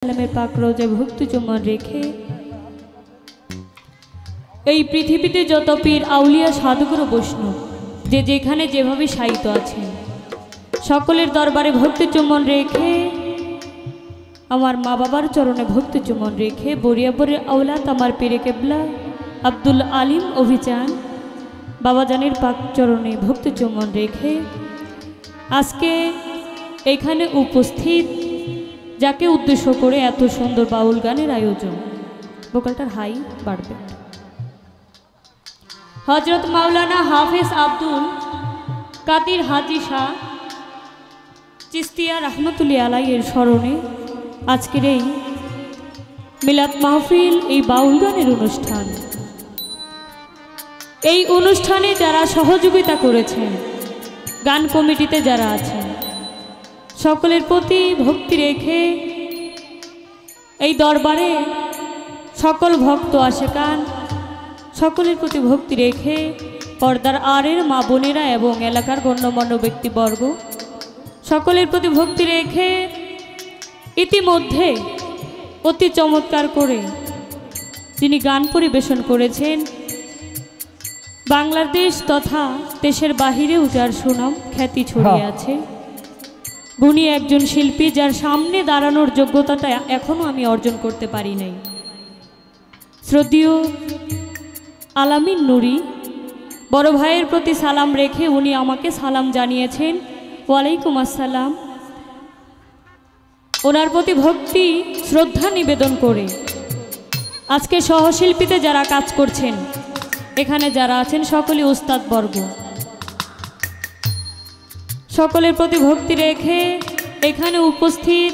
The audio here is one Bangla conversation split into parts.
সাল্লামের পাক রোজায় ভক্তি চুম্বন রেখে এই পৃথিবীতে যত পীর আউলিয়া সাধুগুরু বৈষ্ণব যে যেখানে যেভাবে শায়িত আছেন সকলের দরবারে ভক্তি চুম্বন রেখে আমার মা বাবার চরণে ভক্তি চুম্বন রেখে বরিয়াপুরের আওলাদ আমার পীরে কেবলা আব্দুল আলিম অভিযান বাবাজানের পাক চরণে ভক্তি চুম্বন রেখে আজকে এখানে উপস্থিত যাকে উদ্দেশ্য করে এত সুন্দর বাউল গানের আয়োজন ভোকালটার হাই বাড়বে হযরত মাওলানা হাফেজ আব্দুল কাদির হাজি শাহ চিস্তিয়া রহমতুল্লাহ আলাইহির স্মরণে আজকের এই মিলাদ মাহফিল এই বাউল গানের অনুষ্ঠান এই অনুষ্ঠানে যারা সহযোগিতা করেছেন গান কমিটিতে যারা আছেন সকলের প্রতি ভক্তি রেখে এই দরবারে সকল ভক্ত আশেকান সকলের প্রতি ভক্তি রেখে পর্দার আড়ের মা বোনেরা এবং এলাকার গণ্যমান্য ব্যক্তিবর্গ সকলের প্রতি ভক্তি রেখে ইতিমধ্যে অতি চমৎকার করে যিনি গান পরিবেশন করেছেন বাংলাদেশ তথা দেশের বাহিরেও যার সুনাম খ্যাতি ছড়িয়ে আছে গুণী একজন শিল্পী যার সামনে দাঁড়ানোর যোগ্যতাটা এখনও আমি অর্জন করতে পারি নাই শ্রদ্ধেয় আলামিন নুরি বড় ভাইয়ের প্রতি সালাম রেখে উনি আমাকে সালাম জানিয়েছেন ওয়ালাইকুম আসসালাম ওনার প্রতি ভক্তি শ্রদ্ধা নিবেদন করে আজকে সহশিল্পীতে যারা কাজ করছেন এখানে যারা আছেন সকলেই উস্তাদবর্গ সকলের প্রতি ভক্তি রেখে এখানে উপস্থিত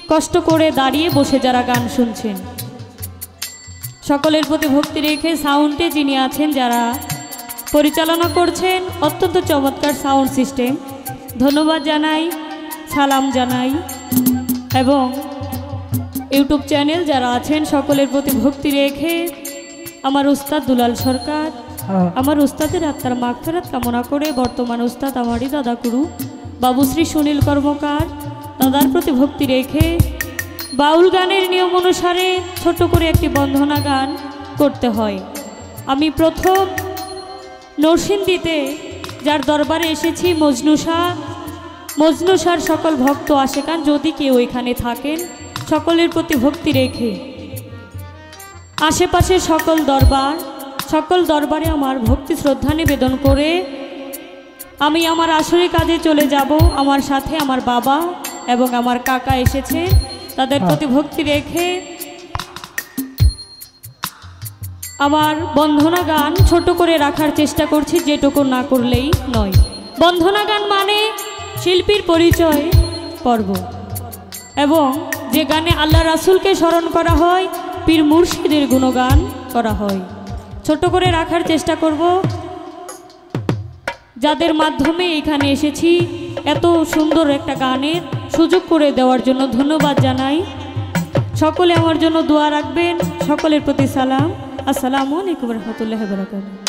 কষ্ট করে দাঁড়িয়ে বসে যারা গান শুনছেন সকলের প্রতি ভক্তি রেখে সাউন্ডে যিনি আছেন যারা পরিচালনা করছেন অত্যন্ত চমৎকার সাউন্ড সিস্টেম ধন্যবাদ জানাই সালাম জানাই এবং ইউটিউব চ্যানেল যারা আছেন সকলের প্রতি ভক্তি রেখে আমার উস্তাদ দুলাল সরকার আমার উস্তাদের আত্মার মাগফিরাত কামনা করে বর্তমান উস্তাদ আমারই দাদা গুরু বাবুশ্রী সুনীল কর্মকার দাদার প্রতি ভক্তি রেখে বাউল গানের নিয়ম অনুসারে ছোট করে একটি বন্দনা গান করতে হয় আমি প্রথম নরসিংদীতে যার দরবারে এসেছি মজনু শাহর সকল ভক্ত আশেকান যদি কেউ এখানে থাকেন সকলের প্রতি ভক্তি রেখে আশেপাশে সকল দরবারে আমার ভক্তি শ্রদ্ধা নিবেদন করে আমি আমার আসরে কাজে চলে যাব আমার সাথে আমার বাবা এবং আমার কাকা এসেছে তাদের প্রতি ভক্তি রেখে আমার বন্দনা গান ছোট করে রাখার চেষ্টা করছি যেটুকু না করলেই নয় বন্দনা গান মানে শিল্পীর পরিচয় পর্ব এবং যে গানে আল্লাহ রাসূলকে স্মরণ করা হয় পীর মুর্শিদের গুণগান করা হয় ছোট করে রাখার চেষ্টা করব যাদের মাধ্যমে এখানে এসেছি এত সুন্দর একটা গানের সুযোগ করে দেওয়ার জন্য ধন্যবাদ জানাই সকলে আমার জন্য দোয়া রাখবেন সকলের প্রতি সালাম আসসালামু আলাইকুম রহমতুল্লাহি ওয়া বারাকাতুহু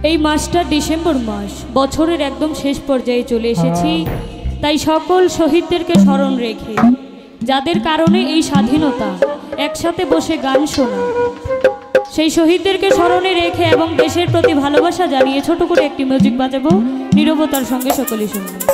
এই মাসটা ডিসেম্বর মাস বছরের একদম শেষ পর্যায়ে চলে এসেছি তাই সকল শহীদদেরকে স্মরণ রেখে যাদের কারণে এই স্বাধীনতা একসাথে বসে গান শোনা সেই শহীদদেরকে স্মরণে রেখে এবং দেশের প্রতি ভালোবাসা জানিয়ে ছোট করে একটি মিউজিক বাজাবো নীরবতার সঙ্গে সকলেই শুনবো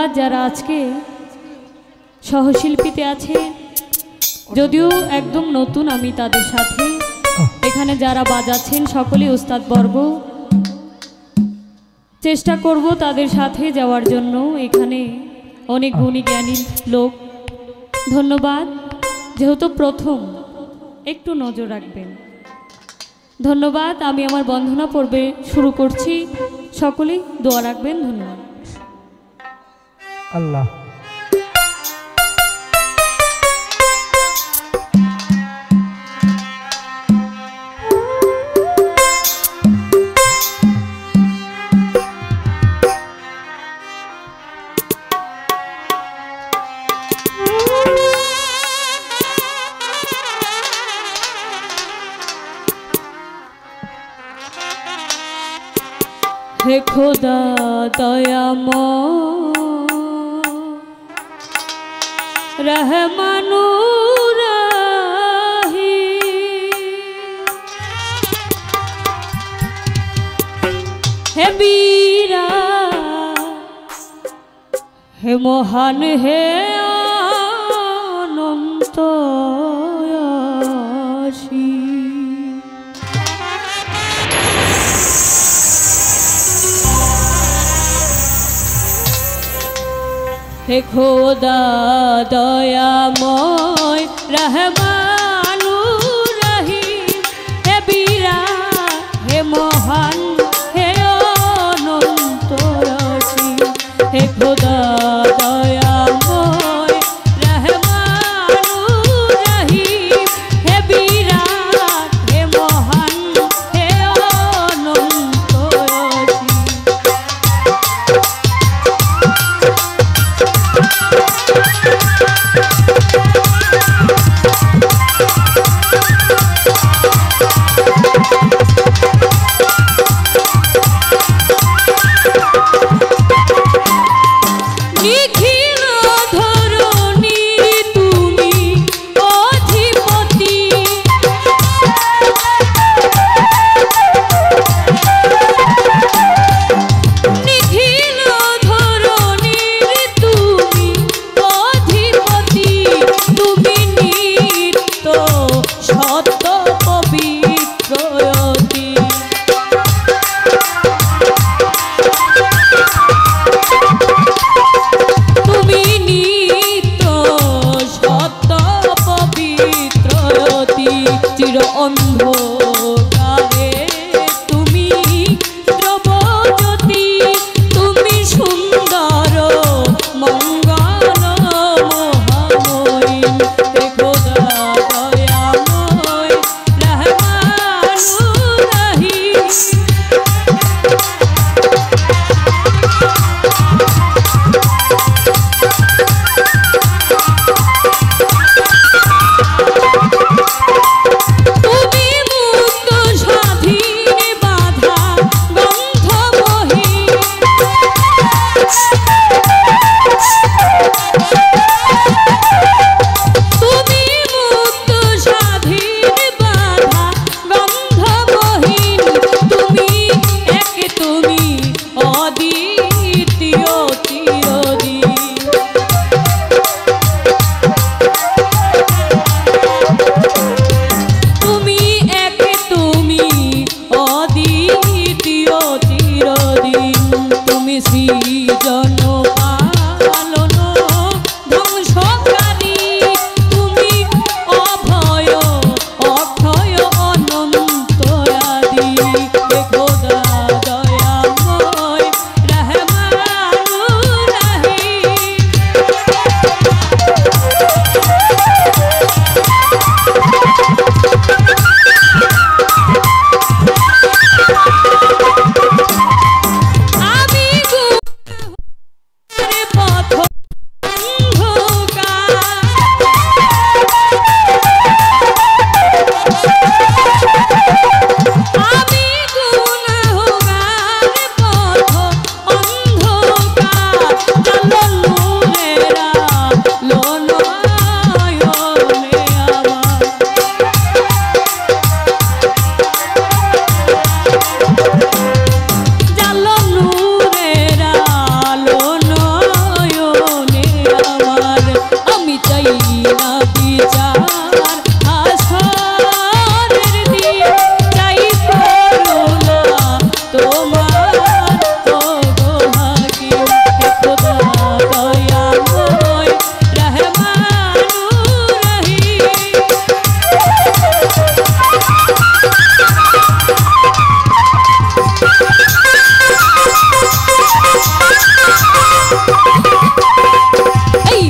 ধন্যবাদ যারা আজকে সহশিল্পীতে আছে, যদিও একদম নতুন আমি তাদের সাথে। এখানে যারা বাজাচ্ছেন সকলেই উস্তাদবর্গ, চেষ্টা করব তাদের সাথে যাওয়ার জন্য। এখানে অনেক গুণী জ্ঞানী লোক। ধন্যবাদ, যেহেতু প্রথম একটু নজর রাখবেন। ধন্যবাদ। আমি আমার বন্দনা পর্বে শুরু করছি, সকলেই দোয়া রাখবেন। ধন্যবাদ। আল্লাহ হে খোদা দয়াময় রহমানুর হে বীরা হে মহান হে অনন্ত হে খোদা দয়াময় রহমানুর রহিম হে বীরা হে মহান হে অনন্ত অসীম হে খোদা দয়াময় রহমানুর রহিম হে বীরা হে মহান হে অনন্ত অসীম। আমার আমি চাই না বিচার হাসরের দিন চাই করুণা তোমার ও গো হাকিম হে খোদা দয়াময় রহমানুর রহিম।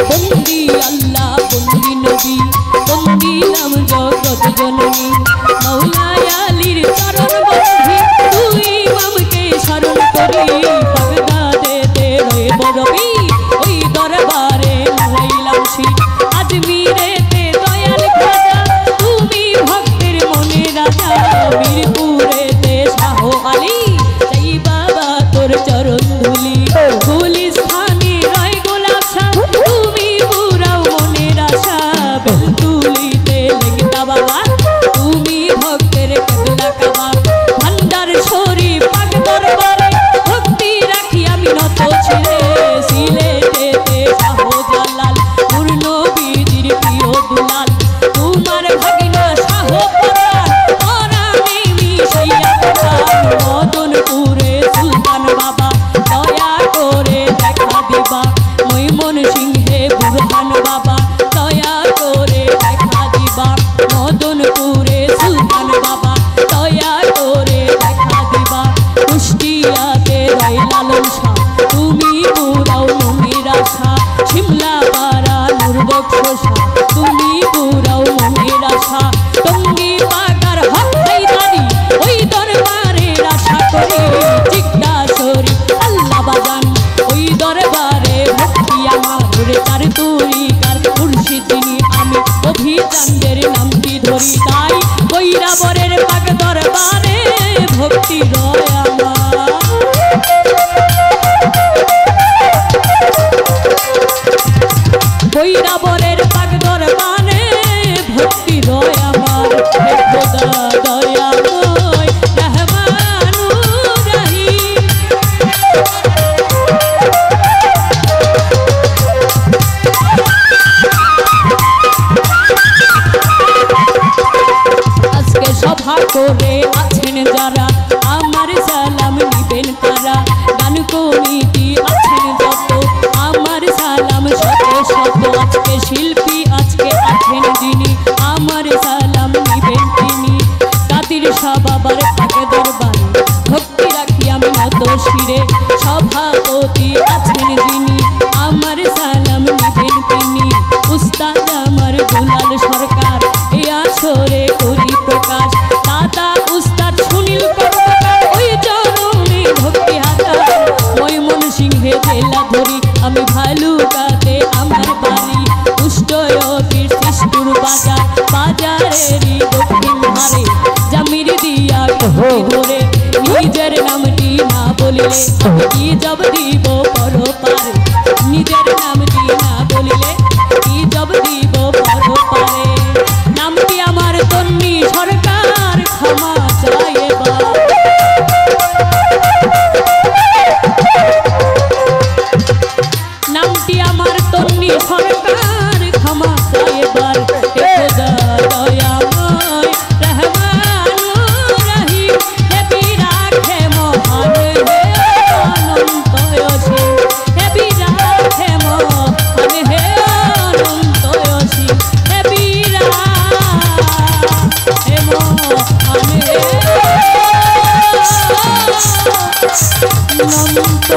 বন্দি আল্লাহ বন্দি নবী বন্দিলাম জগৎ জননী মৌলায় আলীর চরণ বন্ধি তুই ইমামকে শরণ করি বাগদাদেতে রয়ে বরবি ওই দরবারে লইলাম শীত আজমিরেতে দয়াল খাজা তুমি ভক্তের মনে রাজা মিরপুরেতে শাহ আলী চাই বাবা তোর চরণ ধুলি গুলিস্তানে রয় গোলাপ শাহ তুমি পুরাও মনের আশা বেলতুলিতে লেগিতা বাবা তুমি ভক্তের কেবলা কাবা ভান্ডার শরীফ পাক দরবারে ভক্তি রাখি আমি নত ছেড়ে সিলেটেতে শাহজালাল নূর নবীজির প্রিয় দুলাল তোমার ভাগিনা শাহ পরাণ পরাণে মিশাইয়া পরাণ মদনপুরে সুলতান বাবা দয়া করে দেখা দিবা মৈমন সিংহে বুরহান বাবা দয়া করে দেখা দিবা মদনপুরে সুলতান বাবা দয়া করে দেখা দিবা কুষ্টিয়াতে রয় লালন শাহ তুমি পুরাও মনের আশা শিমলা পাড়া নূর বক্স শাহ তুমি পুরাও মনের আশা টঙ্গী পাগার হক হায়দারি ওই দরবারের আশা করি জিজ্ঞাসরি আল্লাহ বাজান ওই দরবারে ভক্তি আমার তার তরিকার মুর্শিদ যিনি আমি অভিচান্দের নামটি ধরি তাই বৈরাবরের পাক দরবারে ভক্তি রয় আমার বৈরাবরের পাক দরবারে ভক্তি রয় আমার হে খোদা দয়াময় রহমানুর রহিম। আজকে সভা করে আছেন যারা আমার সালাম নিবেন তারা গান কমিটি আছেন যত আমার সালাম শত শত আজকে শিল্পী আজকে আছেন যিনি আমার সালাম নিবেন তিনি কাদির শাহ বাবার পাকে দরবারে ভক্তি রাখি আমি নত শিরে সভাপতি আছেন যিনি আমার সালাম নিবেন তিনি উস্তাদ আমার দুলাল সরকার এ আসরে করি প্রকাশ দাদা উস্তাদ সুনীল কর্মকার ওই চরণে ভক্তি হাজার মৈমন সিংহে জেলা ধরি আমি ভালুকাতে আমার বাড়ি উষ্টয়তির শিষ্টুর বাজার বাজারেরই দক্ষিণ ধারে জামির দিয়া গিয়ে ধরে নিজের নামটি না বলিলে আমি কি জব দিব পরপারে নিজের নামটি না বলিলে কি জব দিব পরপারে নামটি আমার তন্নি সরকার ক্ষমা চায় বা নামটি আমার তন্নি সরকার ক্ষমা চায় এবার হে খোদা দয়াময় রহমানুর রহিম হে বিরাখে মহান হে অনন্ত অসীম হে বিরাখে মহান হে অনন্ত অসীম হে বিরাখে মহান হে অনন্ত